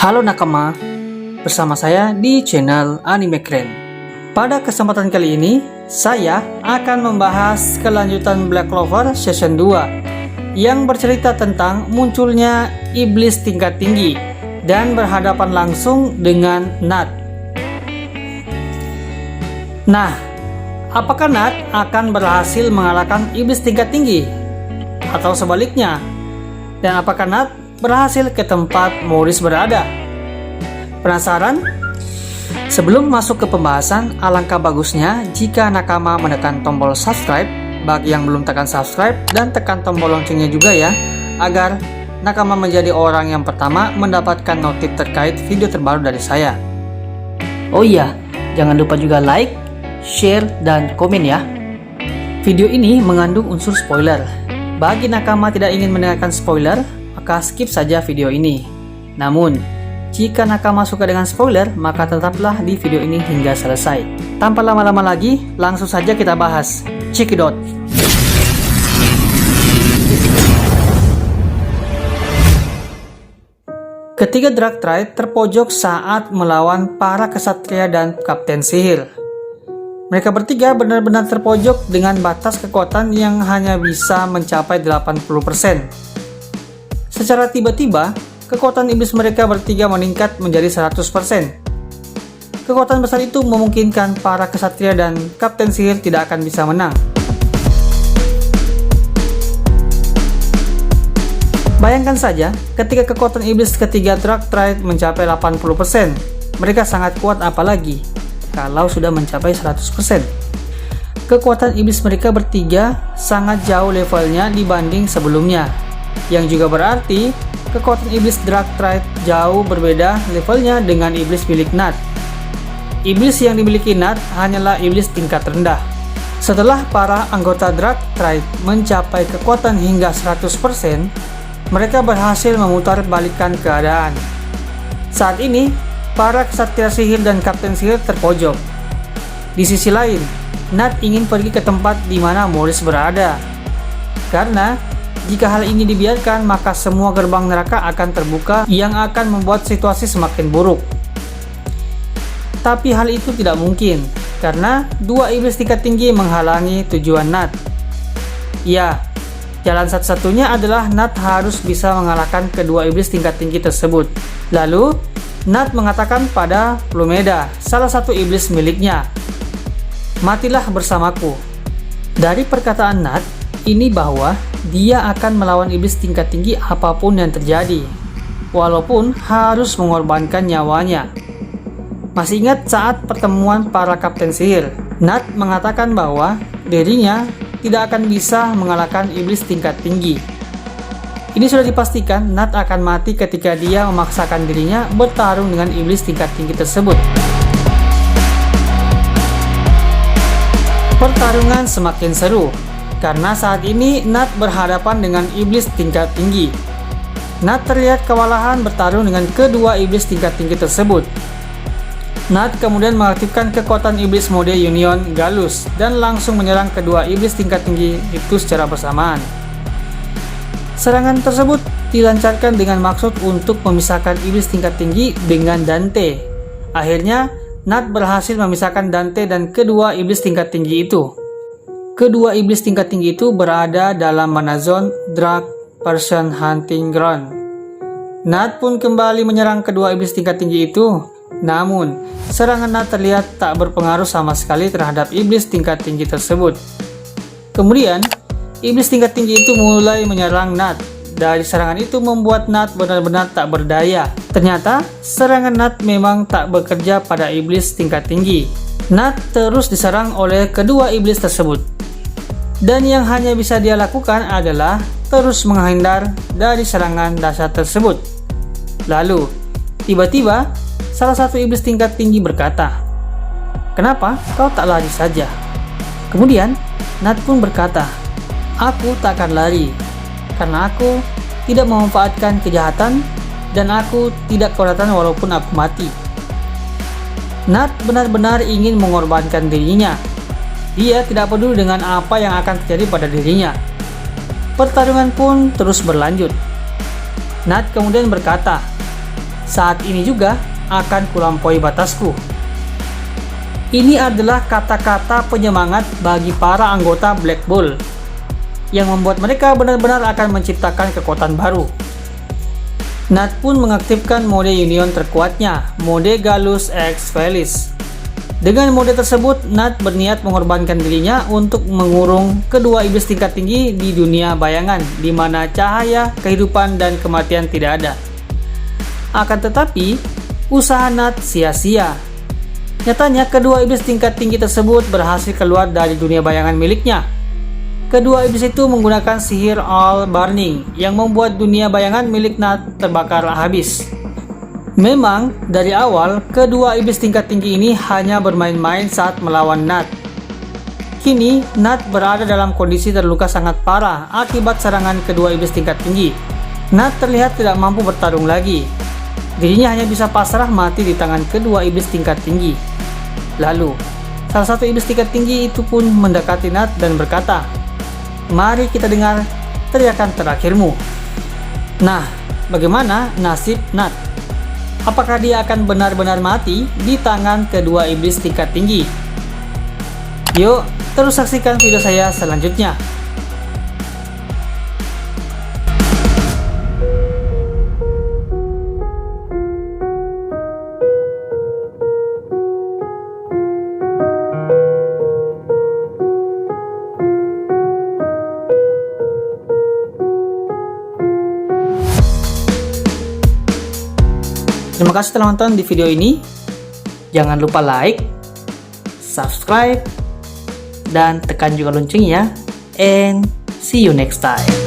Halo nakama, bersama saya di channel Anime Keren. Pada kesempatan kali ini, saya akan membahas kelanjutan Black Clover Season 2 yang bercerita tentang munculnya iblis tingkat tinggi dan berhadapan langsung dengan Nat. Nah, apakah Nat akan berhasil mengalahkan iblis tingkat tinggi? Atau sebaliknya? Dan apakah Nat berhasil ke tempat Morris berada? Penasaran? Sebelum masuk ke pembahasan, alangkah bagusnya jika nakama menekan tombol subscribe bagi yang belum tekan subscribe, dan tekan tombol loncengnya juga ya, agar nakama menjadi orang yang pertama mendapatkan notif terkait video terbaru dari saya. Oh iya, jangan lupa juga like, share, dan komen ya. Video ini mengandung unsur spoiler. Bagi nakama tidak ingin mendengarkan spoiler, maka skip saja video ini. Namun, jika nakama suka dengan spoiler, maka tetaplah di video ini hingga selesai. Tanpa lama-lama lagi, langsung saja kita bahas. Check it out. Ketiga Darktright terpojok saat melawan para kesatria dan Kapten Sihir. Mereka bertiga benar-benar terpojok dengan batas kekuatan yang hanya bisa mencapai 80%. Secara tiba-tiba, kekuatan iblis mereka bertiga meningkat menjadi 100%. Kekuatan besar itu memungkinkan para kesatria dan Kapten Sihir tidak akan bisa menang. Bayangkan saja, ketika kekuatan iblis ketiga Darktright mencapai 80%, mereka sangat kuat, apalagi kalau sudah mencapai 100%. Kekuatan iblis mereka bertiga sangat jauh levelnya dibanding sebelumnya, yang juga berarti kekuatan iblis Darktright jauh berbeda levelnya dengan iblis milik Nat. Iblis yang dimiliki Nat hanyalah iblis tingkat rendah. Setelah para anggota Darktright mencapai kekuatan hingga 100%, mereka berhasil memutar balikan keadaan. Saat ini, para kesatria sihir dan Kapten Sihir terpojok. Di sisi lain, Nat ingin pergi ke tempat di mana Morris berada. Karena jika hal ini dibiarkan, maka semua gerbang neraka akan terbuka yang akan membuat situasi semakin buruk. Tapi hal itu tidak mungkin, karena dua iblis tingkat tinggi menghalangi tujuan Nat. Ya, jalan satu-satunya adalah Nat harus bisa mengalahkan kedua iblis tingkat tinggi tersebut. Lalu, Nat mengatakan pada Plumeda, salah satu iblis miliknya, "Matilah bersamaku." Dari perkataan Nat ini bahwa dia akan melawan iblis tingkat tinggi apapun yang terjadi, walaupun harus mengorbankan nyawanya. Masih ingat saat pertemuan para Kapten Sihir, Nat mengatakan bahwa dirinya tidak akan bisa mengalahkan iblis tingkat tinggi. Ini sudah dipastikan Nat akan mati ketika dia memaksakan dirinya bertarung dengan iblis tingkat tinggi tersebut. Pertarungan semakin seru, karena saat ini Nat berhadapan dengan iblis tingkat tinggi. Nat terlihat kewalahan bertarung dengan kedua iblis tingkat tinggi tersebut. Nat kemudian mengaktifkan kekuatan iblis mode Union Galus dan langsung menyerang kedua iblis tingkat tinggi itu secara bersamaan. Serangan tersebut dilancarkan dengan maksud untuk memisahkan iblis tingkat tinggi dengan Dante. Akhirnya, Nat berhasil memisahkan Dante dan kedua iblis tingkat tinggi itu. Kedua iblis tingkat tinggi itu berada dalam mana zone Dark Person Hunting Ground. Nat pun kembali menyerang kedua iblis tingkat tinggi itu. Namun, serangan Nat terlihat tak berpengaruh sama sekali terhadap iblis tingkat tinggi tersebut. Kemudian, iblis tingkat tinggi itu mulai menyerang Nat. Dari serangan itu membuat Nat benar-benar tak berdaya. Ternyata, serangan Nat memang tak bekerja pada iblis tingkat tinggi. Nat terus diserang oleh kedua iblis tersebut. Dan yang hanya bisa dia lakukan adalah terus menghindar dari serangan dahsyat tersebut. Lalu, tiba-tiba, salah satu iblis tingkat tinggi berkata, "Kenapa kau tak lari saja?" Kemudian, Nat pun berkata, "Aku tak akan lari, karena aku tidak memanfaatkan kejahatan dan aku tidak keberatan walaupun aku mati." Nat benar-benar ingin mengorbankan dirinya. Dia tidak peduli dengan apa yang akan terjadi pada dirinya. Pertarungan pun terus berlanjut. Nat kemudian berkata, Saat ini juga akan kulampaui batasku. Ini adalah kata-kata penyemangat bagi para anggota Black Bull yang membuat mereka benar-benar akan menciptakan kekuatan baru. Nat pun mengaktifkan mode union terkuatnya, mode Gallus X Felix. Dengan mode tersebut, Nat berniat mengorbankan dirinya untuk mengurung kedua iblis tingkat tinggi di dunia bayangan, di mana cahaya, kehidupan, dan kematian tidak ada. Akan tetapi, usaha Nat sia-sia. Nyatanya, kedua iblis tingkat tinggi tersebut berhasil keluar dari dunia bayangan miliknya. Kedua iblis itu menggunakan sihir All Burning yang membuat dunia bayangan milik Nat terbakar habis. Memang, dari awal, kedua iblis tingkat tinggi ini hanya bermain-main saat melawan Nat. Kini, Nat berada dalam kondisi terluka sangat parah akibat serangan kedua iblis tingkat tinggi. Nat terlihat tidak mampu bertarung lagi. Dirinya hanya bisa pasrah mati di tangan kedua iblis tingkat tinggi. Lalu, salah satu iblis tingkat tinggi itu pun mendekati Nat dan berkata, "Mari kita dengar teriakan terakhirmu." Nah, bagaimana nasib Nat? Apakah dia akan benar-benar mati di tangan kedua iblis tingkat tinggi? Yuk, terus saksikan video saya selanjutnya. Terima kasih telah nonton di video ini. Jangan lupa like, subscribe, dan tekan juga loncengnya. And see you next time.